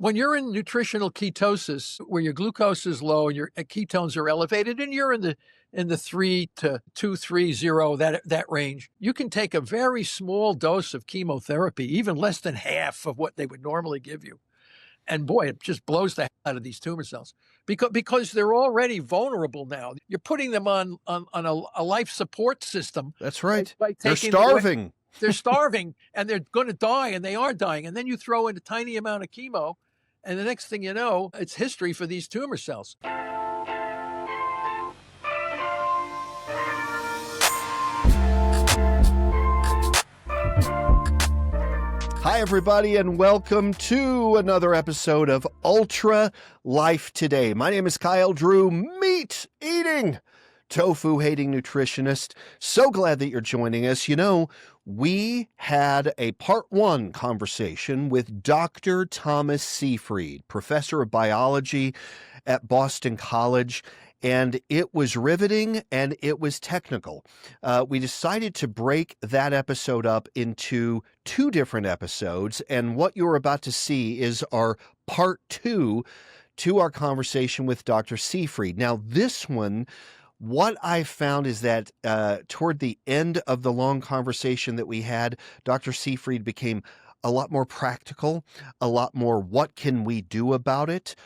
When you're in nutritional ketosis, where your glucose is low and your ketones are elevated, and you're in the 3 to 230, that range, you can take a very small dose of chemotherapy, even less than half of what they would normally give you. And boy, it just blows the hell out of these tumor cells because they're already vulnerable now. You're putting them on a life support system. That's right. By They're taking them away. starving. They're starving and they're going to die, and they are dying. And then you throw in a tiny amount of chemo, and the next thing you know, it's history for these tumor cells. Hi, everybody, and welcome to another episode of Ultra Life Today. My name is Kyle Drew, meat-eating, tofu-hating nutritionist. So glad that you're joining us. You know, we had a part 1 conversation with Dr. Thomas Seyfried, professor of biology at Boston College, and it was riveting and it was technical. We decided to break that episode up into 2 different episodes, and what you're about to see is our part 2 to our conversation with Dr. Seyfried. Now, this one, what I found is that toward the end of the long conversation that we had, Dr. Seyfried became a lot more practical, a lot more what can we do about it.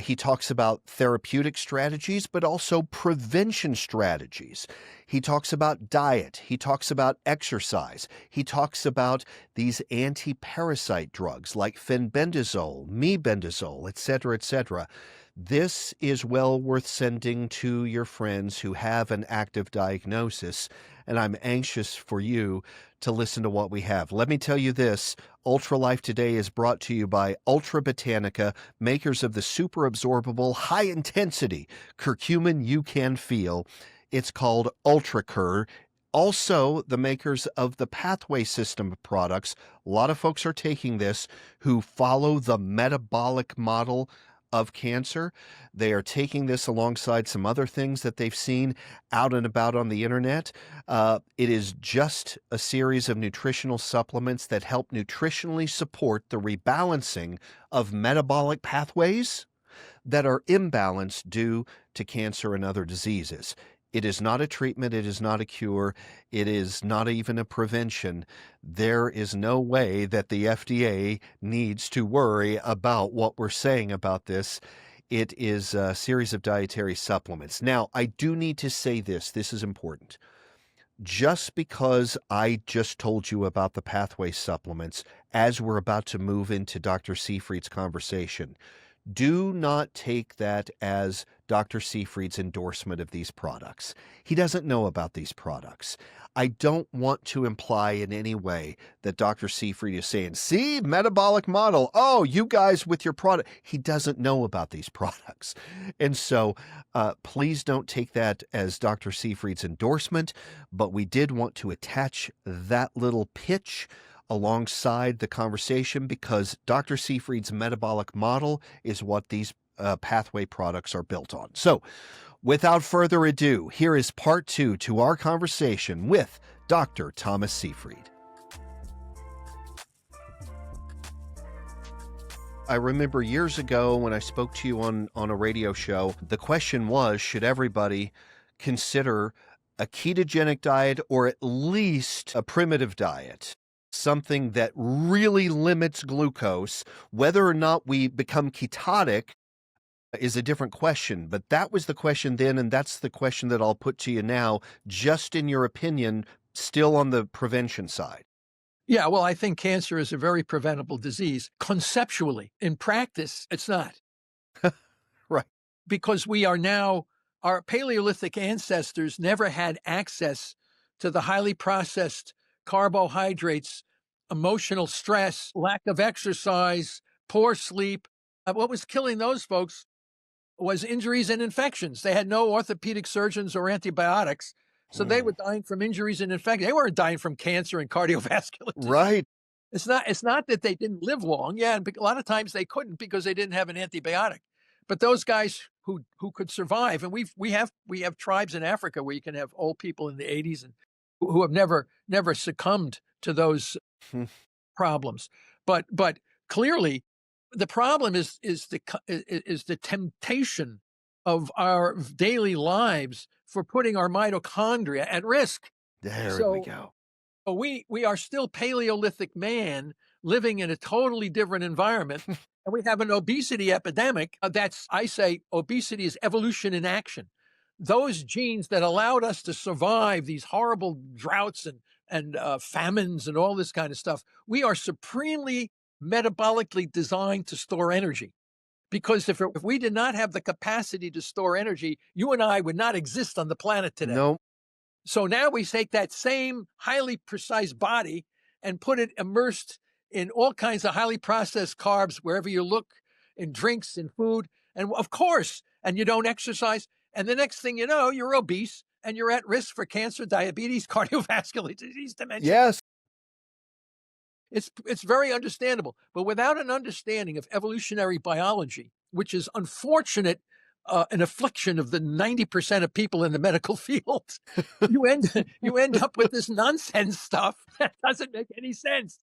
He talks about therapeutic strategies, but also prevention strategies. He talks about diet. He talks about exercise. He talks about these antiparasite drugs like fenbendazole, mebendazole, etc., etc. This is well worth sending to your friends who have an active diagnosis, and I'm anxious for you to listen to what we have. Let me tell you this, Ultra Life Today is brought to you by Ultra Botanica, makers of the super absorbable, high-intensity curcumin you can feel. It's called Ultra Cur. Also, the makers of the Pathway System of products. A lot of folks are taking this who follow the metabolic model of cancer. They are taking this alongside some other things that they've seen out and about on the internet. It is just a series of nutritional supplements that help nutritionally support the rebalancing of metabolic pathways that are imbalanced due to cancer and other diseases. It is not a treatment. It is not a cure. It is not even a prevention. There is no way that the FDA needs to worry about what we're saying about this. It is a series of dietary supplements. Now, I do need to say this. This is important. Just because I just told you about the pathway supplements, as we're about to move into Dr. Seyfried's conversation, do not take that as Dr. Seyfried's endorsement of these products. He doesn't know about these products. I don't want to imply in any way that Dr. Seyfried is saying, see, metabolic model, oh, you guys with your product. He doesn't know about these products. And so please don't take that as Dr. Seyfried's endorsement, but we did want to attach that little pitch alongside the conversation because Dr. Seyfried's metabolic model is what these pathway products are built on. So without further ado, here is part 2 to our conversation with Dr. Thomas Seyfried. I remember years ago when I spoke to you on a radio show, the question was, should everybody consider a ketogenic diet or at least a primitive diet? Something that really limits glucose. Whether or not we become ketotic is a different question, but that was the question then, and that's the question that I'll put to you now, just in your opinion, still on the prevention side. Yeah, well, I think cancer is a very preventable disease conceptually. In practice, it's not. Right. Because we are now, our Paleolithic ancestors never had access to the highly processed carbohydrates, emotional stress, lack of exercise, poor sleep. What was killing those folks was injuries and infections. They had no orthopedic surgeons or antibiotics, so they were dying from injuries and infections. They weren't dying from cancer and cardiovascular disease. Right. It's not that they didn't live long. Yeah, and a lot of times they couldn't because they didn't have an antibiotic. But those guys who could survive, and we have tribes in Africa where you can have old people in the 80s and who have never succumbed to those problems. But clearly, The problem is the temptation of our daily lives for putting our mitochondria at risk. There we So go. we are still Paleolithic man living in a totally different environment, and we have an obesity epidemic. I say, obesity is evolution in action. Those genes that allowed us to survive these horrible droughts and famines and all this kind of stuff, we are supremely metabolically designed to store energy. Because if we did not have the capacity to store energy, you and I would not exist on the planet today. No, So now we take that same highly precise body and put it immersed in all kinds of highly processed carbs wherever you look, in drinks, in food, and of course, and you don't exercise. And the next thing you know, you're obese and you're at risk for cancer, diabetes, cardiovascular disease, dementia. yes. It's very understandable, but without an understanding of evolutionary biology, which is unfortunate, an affliction of the 90% of people in the medical field, you end up with this nonsense stuff that doesn't make any sense.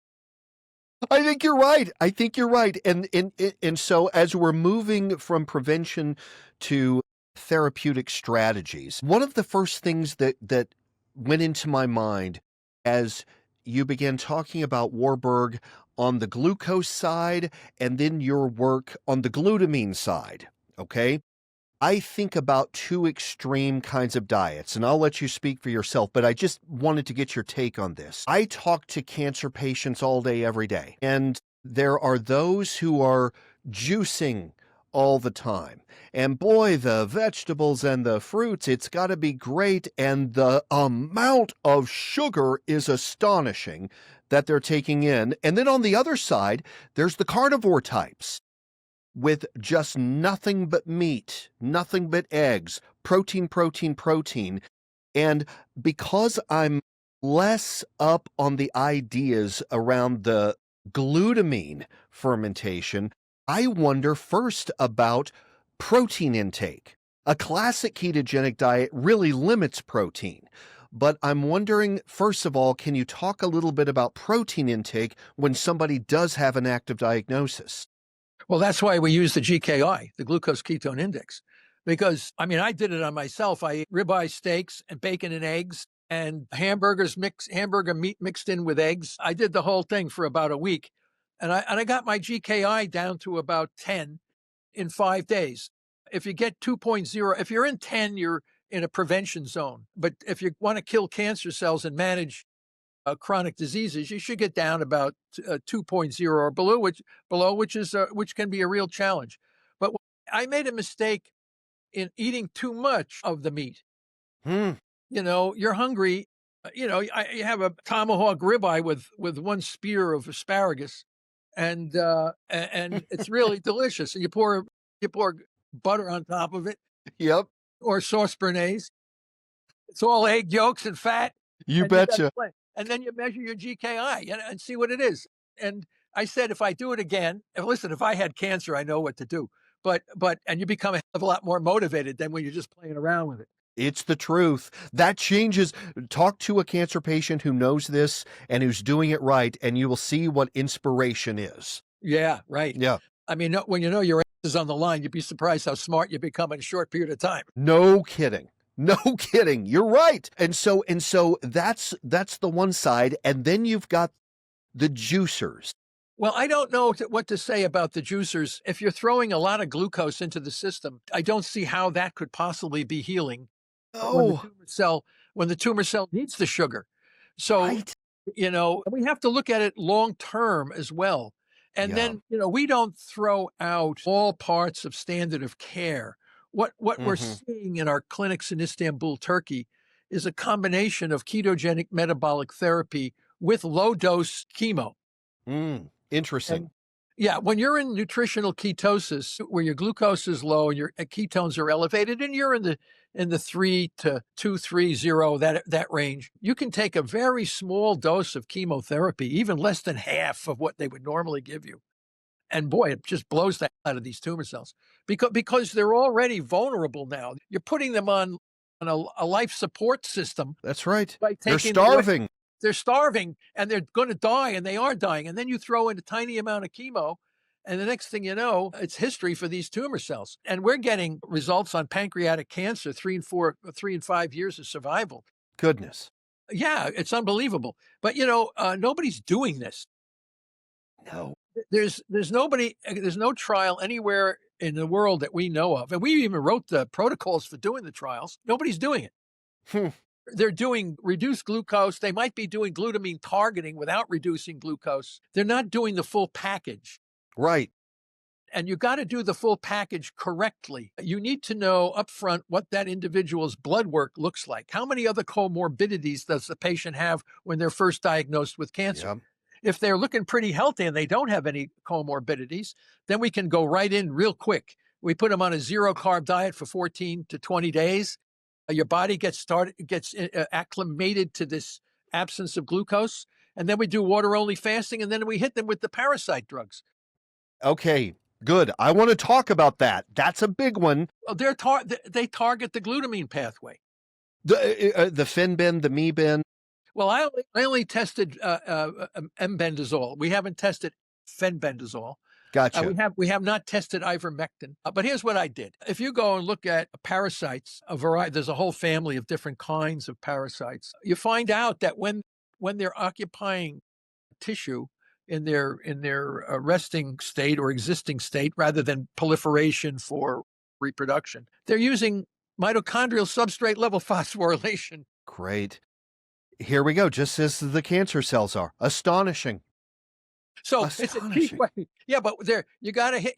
I think you're right. I think you're right. And so as we're moving from prevention to therapeutic strategies, one of the first things that went into my mind as you began talking about Warburg on the glucose side and then your work on the glutamine side, okay? I think about two extreme kinds of diets, and I'll let you speak for yourself, but I just wanted to get your take on this. I talk to cancer patients all day, every day, and there are those who are juicing all the time. And boy, the vegetables and the fruits, it's got to be great. And the amount of sugar is astonishing that they're taking in. And then on the other side, there's the carnivore types with just nothing but meat, nothing but eggs, protein, protein, protein. And because I'm less up on the ideas around the glutamine fermentation, I wonder first about protein intake. A classic ketogenic diet really limits protein. But I'm wondering, first of all, can you talk a little bit about protein intake when somebody does have an active diagnosis? Well, that's why we use the GKI, the Glucose Ketone Index, because I did it on myself. I ate ribeye steaks and bacon and eggs and hamburger meat mixed in with eggs. I did the whole thing for about a week, and I got my GKI down to about 10 in 5 days. If you get 2.0, if you're in 10, you're in a prevention zone. But if you want to kill cancer cells and manage chronic diseases, you should get down about 2.0 or below, which can be a real challenge. But I made a mistake in eating too much of the meat. Hmm. You're hungry. You have a tomahawk ribeye with one spear of asparagus, and it's really delicious. And you pour butter on top of it, Yep, or sauce béarnaise. It's all egg yolks and fat. you And you got to betcha. play. And then you measure your GKI and see what it is. And I said, if I do it again, listen, if I had cancer, I know what to do. And you become a hell of a lot more motivated than when you're just playing around with it. It's the truth. That changes. Talk to a cancer patient who knows this and who's doing it right, and you will see what inspiration is. Yeah, right. Yeah. When you know your ass is on the line, you'd be surprised how smart you become in a short period of time. No kidding. No kidding. You're right. And so that's the one side. And then you've got the juicers. Well, I don't know what to say about the juicers. If you're throwing a lot of glucose into the system, I don't see how that could possibly be healing when the Oh, tumor cell needs the sugar. So, right. we have to look at it long term as well. And Yeah. then, we don't throw out all parts of standard of care. What we're Hmm. seeing in our clinics in Istanbul, Turkey, is a combination of ketogenic metabolic therapy with low dose chemo. Interesting. And yeah, when you're in nutritional ketosis, where your glucose is low and your ketones are elevated, and you're in the 3 to 230, that range, you can take a very small dose of chemotherapy, even less than half of what they would normally give you. And boy, it just blows the hell out of these tumor cells because they're already vulnerable now. You're putting them on a life support system That's right. by They're taking away. starving. They're starving and they're going to die, and they are dying. And then you throw in a tiny amount of chemo, And the next thing you know, it's history for these tumor cells. And we're getting results on pancreatic cancer, 3 and 5 years of survival. Goodness. Yeah, it's unbelievable. But nobody's doing this. No. There's no trial anywhere in the world that we know of. And we even wrote the protocols for doing the trials. Nobody's doing it. Hmm. They're doing reduced glucose. They might be doing glutamine targeting without reducing glucose. They're not doing the full package. Right. And you got to do the full package correctly. You need to know upfront what that individual's blood work looks like. How many other comorbidities does the patient have when they're first diagnosed with cancer? Yep. If they're looking pretty healthy and they don't have any comorbidities, then we can go right in real quick. We put them on a zero carb diet for 14 to 20 days. Your body gets acclimated to this absence of glucose. And then we do water only fasting. And then we hit them with the parasite drugs. Okay, good. I want to talk about that. That's a big one. They target the glutamine pathway. The fenbend, the mebend. Well, I only tested mebendazole. We haven't tested fenbendazole. Gotcha. We have not tested ivermectin. But here's what I did. If you go and look at parasites, there's a whole family of different kinds of parasites. You find out that when they're occupying tissue in their resting state or existing state, rather than proliferation for reproduction, they're using mitochondrial substrate level phosphorylation. Great. Here we go, just as the cancer cells are. Astonishing. So it's a cheap way. Yeah, but you gotta hit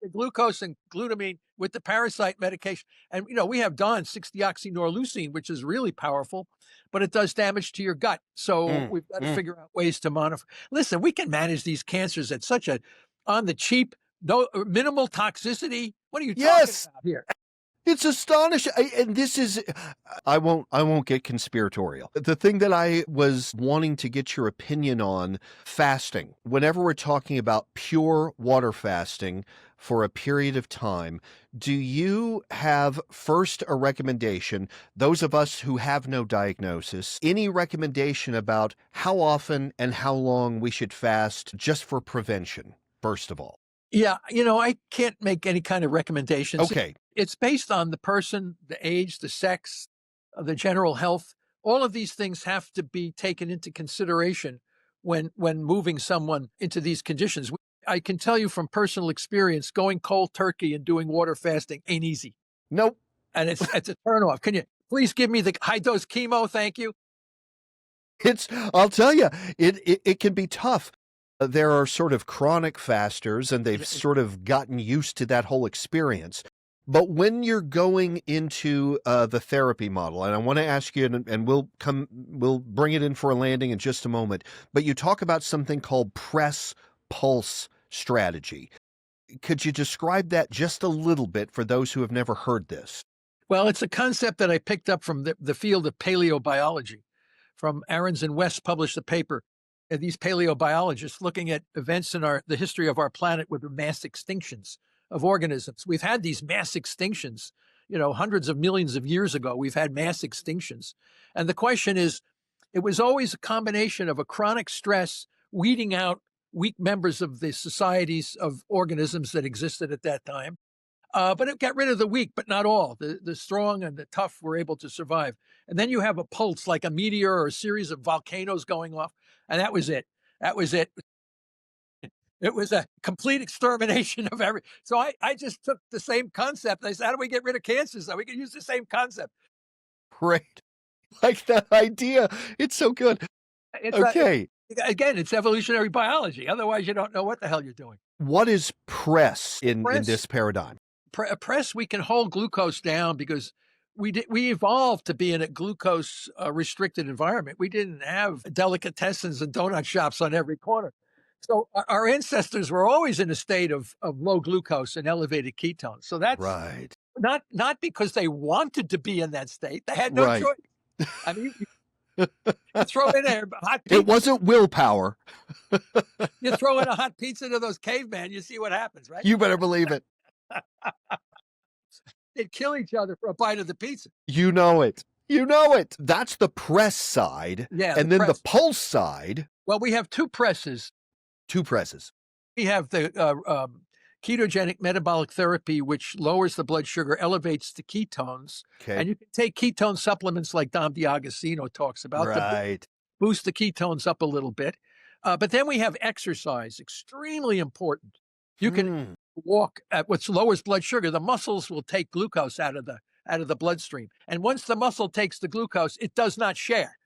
the glucose and glutamine with the parasite medication. And we have done 6-deoxynorlucine, which is really powerful, but it does damage to your gut. So we've got to figure out ways to modify. Listen, we can manage these cancers at such on the cheap, no minimal toxicity. What are you talking about here? It's astonishing. And this is, I won't get conspiratorial. The thing that I was wanting to get your opinion on, fasting. Whenever we're talking about pure water fasting for a period of time, do you have first a recommendation, those of us who have no diagnosis, any recommendation about how often and how long we should fast just for prevention, first of all? Yeah, I can't make any kind of recommendations. Okay. It's based on the person, the age, the sex, the general health. All of these things have to be taken into consideration when moving someone into these conditions. I can tell you from personal experience, going cold turkey and doing water fasting ain't easy. Nope. And it's a turnoff. Can you please give me the high dose chemo? Thank you. I'll tell you, it can be tough. There are sort of chronic fasters, and they've sort of gotten used to that whole experience. But when you're going into the therapy model, and I want to ask you, and we'll bring it in for a landing in just a moment, but you talk about something called press pulse strategy. Could you describe that just a little bit for those who have never heard this? Well, it's a concept that I picked up from the field of paleobiology. From Ahrens and West published a paper. These paleobiologists looking at events in the history of our planet with the mass extinctions of organisms. We've had these mass extinctions, hundreds of millions of years ago. We've had mass extinctions. And the question is, it was always a combination of a chronic stress, weeding out weak members of the societies of organisms that existed at that time. But it got rid of the weak, but not all. The strong and the tough were able to survive. And then you have a pulse, like a meteor or a series of volcanoes going off. And that was it. That was it. It was a complete extermination of So I just took the same concept. I said, how do we get rid of cancer? So we can use the same concept. Great. Like that idea. It's so good. Okay. Again, it's evolutionary biology. Otherwise, you don't know what the hell you're doing. What is press in this paradigm? Press, we can hold glucose down because we evolved to be in a glucose restricted environment. We didn't have delicatessens and donut shops on every corner. So our ancestors were always in a state of low glucose and elevated ketones. So that's right. Not because they wanted to be in that state. They had no choice. I mean, you throw in a hot pizza. It wasn't willpower. You throw in a hot pizza to those cavemen, you see what happens, right? You better believe it. They'd kill each other for a bite of the pizza. You know it. You know it. That's the press side. Yeah. And then the pulse side. Well, we have two presses. Two presses. We have the ketogenic metabolic therapy, which lowers the blood sugar, elevates the ketones. Okay. And you can take ketone supplements like Dom D'Agostino talks about to Right. boost the ketones up a little bit. But then we have exercise, extremely important. You can walk at what lowers blood sugar. The muscles will take glucose out of the bloodstream. And once the muscle takes the glucose, it does not share.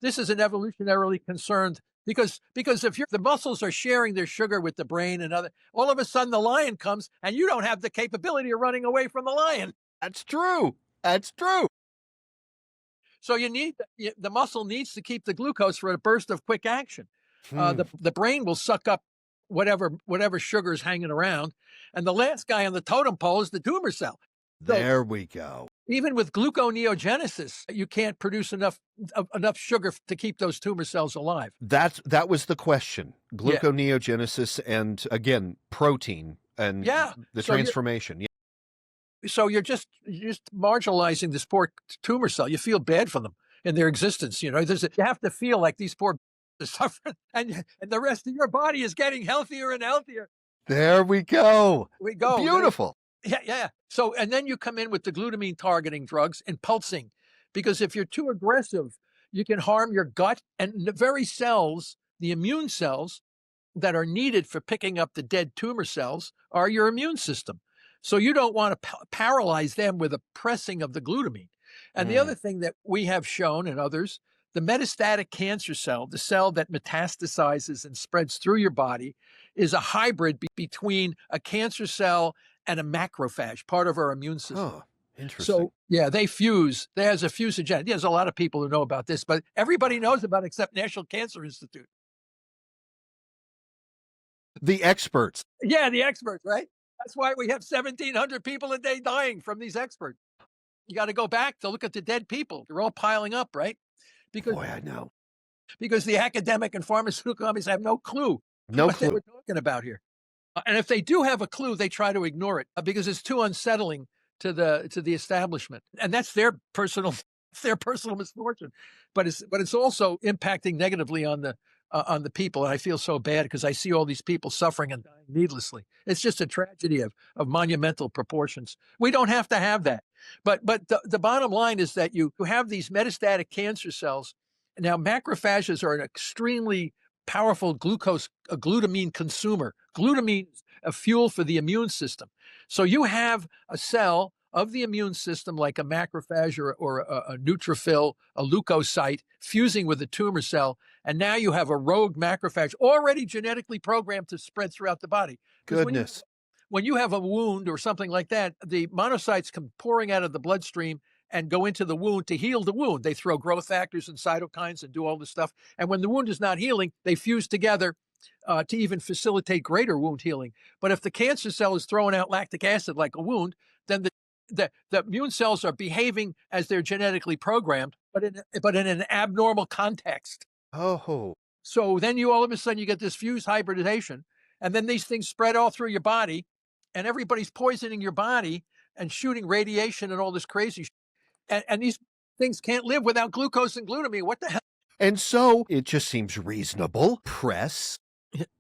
This is an evolutionarily concerned because if the muscles are sharing their sugar with the brain and other, all of a sudden the lion comes and you don't have the capability of running away from the lion. That's true. That's true. So you need the muscle needs to keep the glucose for a burst of quick action. The brain will suck up whatever sugar is hanging around, and the last guy on the totem pole is the tumor cell. There we go. Even with gluconeogenesis, you can't produce enough sugar to keep those tumor cells alive. That was the question. Gluconeogenesis and, again, protein and the transformation. So you're just marginalizing this poor tumor cell. You feel bad for them in their existence. You have to feel like these poor are suffering, and the rest of your body is getting healthier and healthier. There we go. Beautiful. Yeah. So, and then you come in with the glutamine-targeting drugs and pulsing, because if you're too aggressive, you can harm your gut and the very cells, the immune cells that are needed for picking up the dead tumor cells are your immune system. So you don't want to paralyze them with a pressing of the glutamine. And the other thing that we have shown and others, the metastatic cancer cell, the cell that metastasizes and spreads through your body, is a hybrid between a cancer cell and a macrophage, part of our immune system. Oh, interesting. So, they fuse. There's a fusogen. There's a lot of people who know about this, but everybody knows about it except National Cancer Institute. The experts. Yeah, the experts, right? That's why we have 1,700 people a day dying from these experts. You got to go back to look at the dead people. They're all piling up, right? Boy, I know. Because the academic and pharmaceutical companies have no clue what we're talking about here. And if they do have a clue, they try to ignore it because it's too unsettling to the establishment. And that's their personal misfortune. But it's also impacting negatively on the people. And I feel so bad because I see all these people suffering and dying needlessly. It's just a tragedy of monumental proportions. We don't have to have that. But the bottom line is that you have these metastatic cancer cells. Now, macrophages are an extremely powerful glutamine consumer. Glutamine is a fuel for the immune system. So you have a cell of the immune system like a macrophage or a neutrophil, a leukocyte, fusing with a tumor cell. And now you have a rogue macrophage already genetically programmed to spread throughout the body. Goodness. When you have a wound or something like that, the monocytes come pouring out of the bloodstream and go into the wound to heal the wound. They throw growth factors and cytokines and do all this stuff. And when the wound is not healing, they fuse together to even facilitate greater wound healing. But if the cancer cell is throwing out lactic acid like a wound, then the immune cells are behaving as they're genetically programmed, but in an abnormal context. Oh. So then all of a sudden you get this fused hybridization, and then these things spread all through your body, and everybody's poisoning your body and shooting radiation and all this crazy shit. And these things can't live without glucose and glutamine. What the hell? And so it just seems reasonable. Press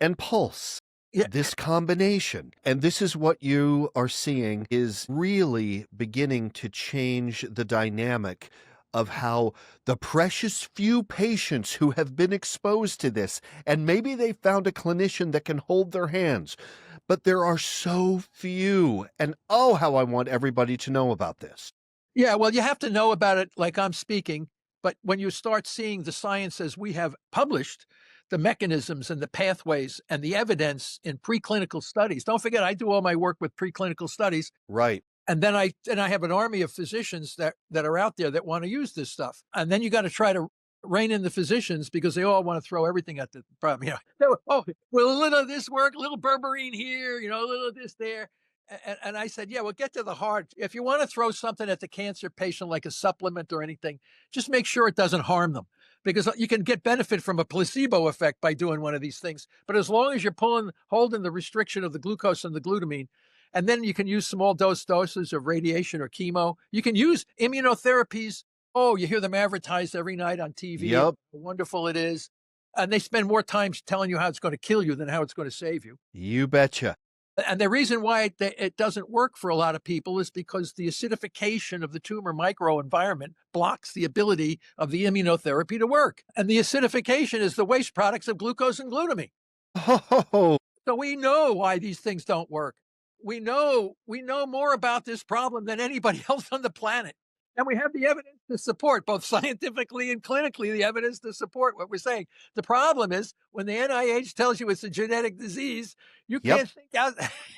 and pulse. Yeah. This combination. And this is what you are seeing is really beginning to change the dynamic of how the precious few patients who have been exposed to this, and maybe they found a clinician that can hold their hands, but there are so few. And oh, how I want everybody to know about this. Yeah, well, you have to know about it like I'm speaking, but when you start seeing the science as we have published, the mechanisms and the pathways and the evidence in preclinical studies. Don't forget, I do all my work with preclinical studies. Right. And then I have an army of physicians that are out there that want to use this stuff. And then you got to try to rein in the physicians because they all want to throw everything at the problem. Oh, well, a little of this work, a little berberine here, a little of this there. And I said, well, get to the heart. If you want to throw something at the cancer patient, like a supplement or anything, just make sure it doesn't harm them, because you can get benefit from a placebo effect by doing one of these things. But as long as you're holding the restriction of the glucose and the glutamine, and then you can use small doses of radiation or chemo. You can use immunotherapies. Oh, you hear them advertised every night on TV. Yep. How wonderful it is. And they spend more time telling you how it's going to kill you than how it's going to save you. You betcha. And the reason why it doesn't work for a lot of people is because the acidification of the tumor microenvironment blocks the ability of the immunotherapy to work. And the acidification is the waste products of glucose and glutamine. Oh, So we know why these things don't work. We know more about this problem than anybody else on the planet. And we have the evidence to support, both scientifically and clinically, the evidence to support what we're saying. The problem is when the NIH tells you it's a genetic disease, you yep. can't think out,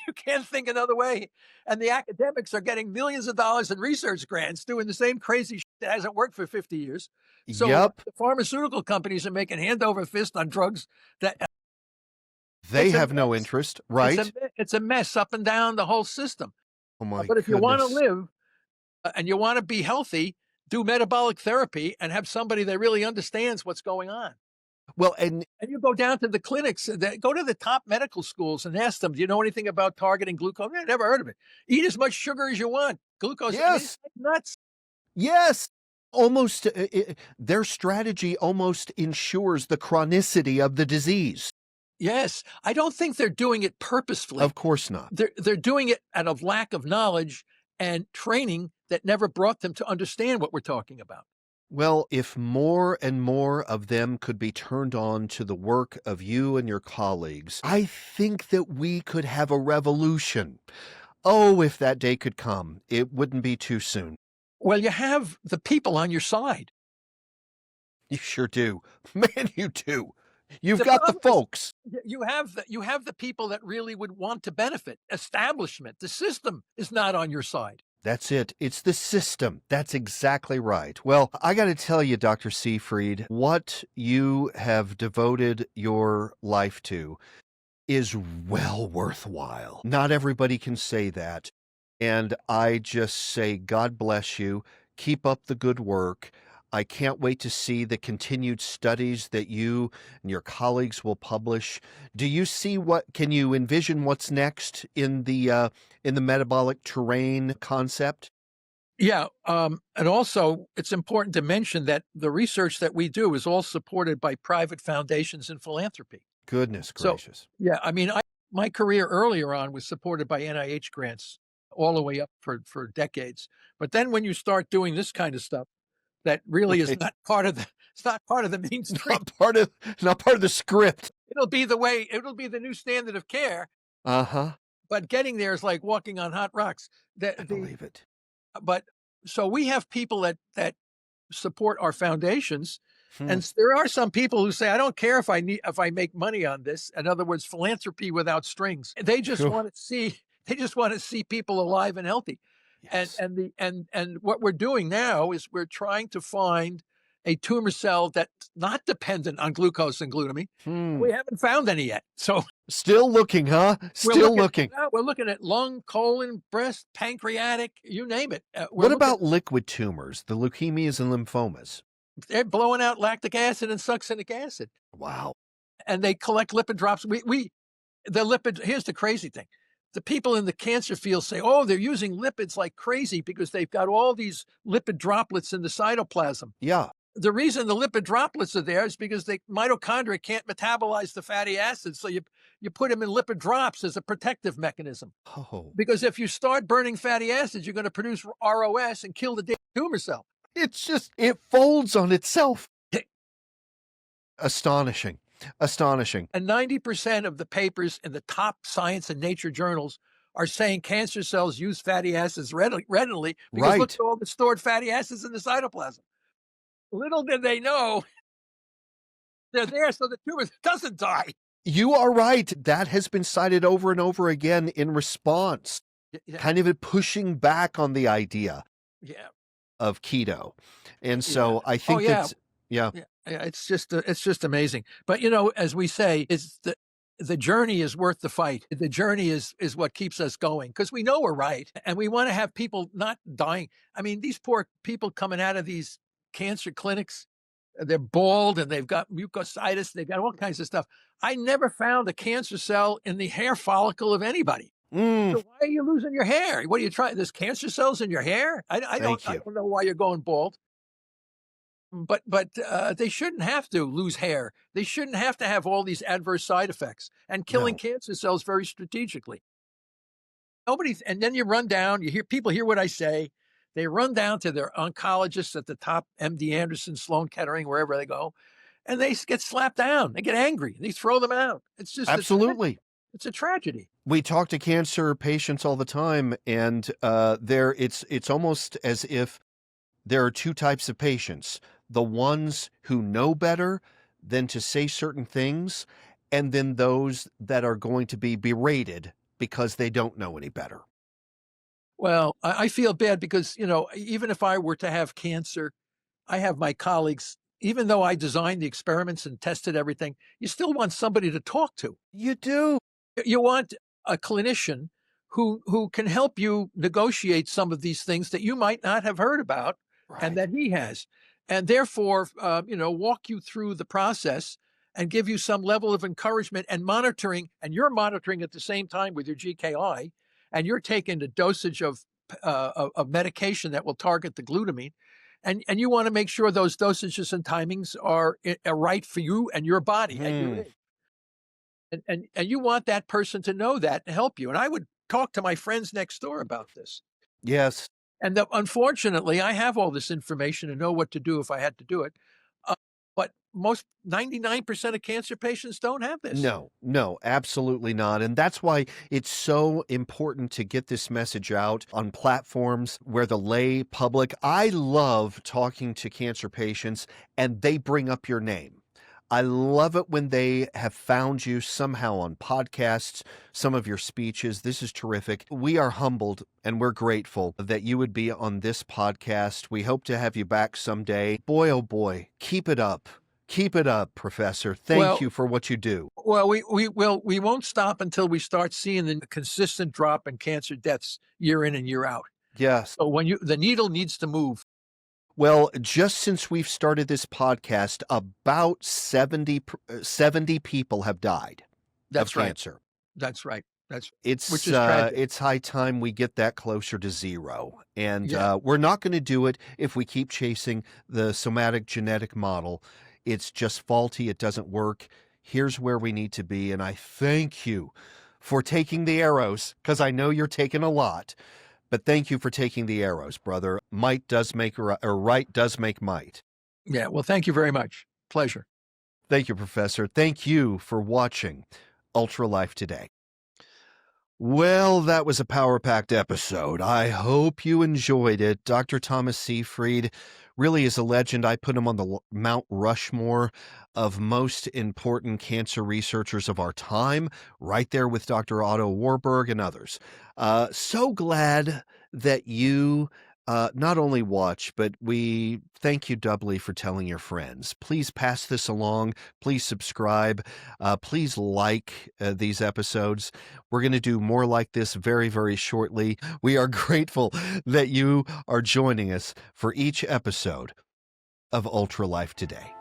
you can't think another way. And the academics are getting millions of dollars in research grants doing the same crazy shit that hasn't worked for 50 years. So Yep. the pharmaceutical companies are making hand over fist on drugs that They have no interest, right? it's a mess up and down the whole system. Oh my But if you want to goodness. live and you want to be healthy, do metabolic therapy and have somebody that really understands what's going on. Well, and And you go down to the clinics, go to the top medical schools and ask them, do you know anything about targeting glucose? I never heard of it. Eat as much sugar as you want. Glucose, I mean, yes, it's like nuts. yes. Almost their strategy almost ensures the chronicity of the disease. Yes, I don't think they're doing it purposefully. Of course not. They're doing it out of lack of knowledge and training that never brought them to understand what we're talking about. Well, if more and more of them could be turned on to the work of you and your colleagues, I think that we could have a revolution. Oh, if that day could come, it wouldn't be too soon. Well, you have the people on your side. You sure do. Man, you do. You've The got the problem is folks. you have the people that really would want to benefit. Establishment, the system is not on your side. That's it. It's the system. That's exactly right. Well, I got to tell you, Dr. Seyfried, what you have devoted your life to is well worthwhile. Not everybody can say that. And I just say, God bless you. Keep up the good work. I can't wait to see the continued studies that you and your colleagues will publish. Do you see can you envision what's next in the metabolic terrain concept? Yeah, and also it's important to mention that the research that we do is all supported by private foundations and philanthropy. Goodness So, gracious. yeah, I mean, my career earlier on was supported by NIH grants all the way up for decades. But then when you start doing this kind of stuff, that really is Right. not part of the it's not part of the mainstream. Not part of the script. It'll be the new standard of care, Uh-huh. but getting there is like walking on hot rocks. I believe it. But so we have people that support our foundations, Hmm. and there are some people who say, I don't care if I make money on this. In other words, philanthropy without strings. They just Phew. want to see people alive and healthy. Yes. And what we're doing now is we're trying to find a tumor cell that's not dependent on glucose and glutamine. Hmm. We haven't found any yet. So Still looking, huh? Still looking. we're looking at lung, colon, breast, pancreatic, you name it. What about liquid tumors, the leukemias and lymphomas? They're blowing out lactic acid and succinic acid, Wow. and they collect lipid drops. Here's the crazy thing. The people in the cancer field say, oh, they're using lipids like crazy because they've got all these lipid droplets in the cytoplasm. Yeah. The reason the lipid droplets are there is because the mitochondria can't metabolize the fatty acids. So you put them in lipid drops as a protective mechanism. Oh. Because if you start burning fatty acids, you're going to produce ROS and kill the damn tumor cell. It folds on itself. Astonishing. Astonishing. And 90% of the papers in the top science and nature journals are saying cancer cells use fatty acids readily because look Right. at all the stored fatty acids in the cytoplasm. Little did they know they're there so the tumor doesn't die. You are right. That has been cited over and over again in response, Yeah. kind of pushing back on the idea Yeah. of keto. And so I Oh, think yeah. that's, yeah. Yeah. It's just amazing. But as we say, it's the journey is worth the fight. The journey is what keeps us going because we know we're right. And we want to have people not dying. I mean, these poor people coming out of these cancer clinics, they're bald and they've got mucositis. They've got all kinds of stuff. I never found a cancer cell in the hair follicle of anybody. Mm, So why are you losing your hair? What are you trying? There's cancer cells in your hair? I Thank don't you. know why you're going bald. but they shouldn't have to lose hair. They shouldn't have to have all these adverse side effects and killing No. cancer cells very strategically. And then you run down, you hear people hear what I say. They run down to their oncologists at the top, MD Anderson, Sloan Kettering, wherever they go, and they get slapped down. They get angry. They throw them out. It's just Absolutely. it's a tragedy. We talk to cancer patients all the time, and it's almost as if there are two types of patients: the ones who know better than to say certain things, and then those that are going to be berated because they don't know any better. Well, I feel bad because, even if I were to have cancer, I have my colleagues, even though I designed the experiments and tested everything, you still want somebody to talk to. You do. You want a clinician who can help you negotiate some of these things that you might not have heard about and Right. that he has, and therefore, walk you through the process and give you some level of encouragement and monitoring. And you're monitoring at the same time with your GKI, and you're taking the dosage of medication that will target the glutamine. And you want to make sure those dosages and timings are right for you and your body at your age. And you want that person to know that and help you. And I would talk to my friends next door about this. Yes. And unfortunately, I have all this information and know what to do if I had to do it. Uh, but most 99% of cancer patients don't have this. No, absolutely not. And that's why it's so important to get this message out on platforms where the lay public. I love talking to cancer patients and they bring up your name. I love it when they have found you somehow on podcasts, some of your speeches. This is terrific. We are humbled and we're grateful that you would be on this podcast. We hope to have you back someday. Boy, oh boy, keep it up. Keep it up, Professor. Thank you for what you do. Well, we won't stop until we start seeing the consistent drop in cancer deaths year in and year out. Yes. So the needle needs to move. Well, just since we've started this podcast, about 70 people have died That's of right. cancer. That's right. Which It's is tragic. it's high time we get that closer to zero. And Yeah. we're not going to do it if we keep chasing the somatic genetic model. It's just faulty. It doesn't work. Here's where we need to be. And I thank you for taking the arrows, because I know you're taking a lot. But thank you for taking the arrows, brother. Might does make right, or right does make might. Yeah. Well, thank you very much. Pleasure. Thank you, Professor. Thank you for watching Ultra Life Today. Well, that was a power-packed episode. I hope you enjoyed it. Dr. Thomas Seyfried really is a legend. I put him on the Mount Rushmore of most important cancer researchers of our time, right there with Dr. Otto Warburg and others. So glad that you not only watch, but we thank you doubly for telling your friends. Please pass this along. Please subscribe. Please like these episodes. We're going to do more like this very, very shortly. We are grateful that you are joining us for each episode of Ultra Life Today.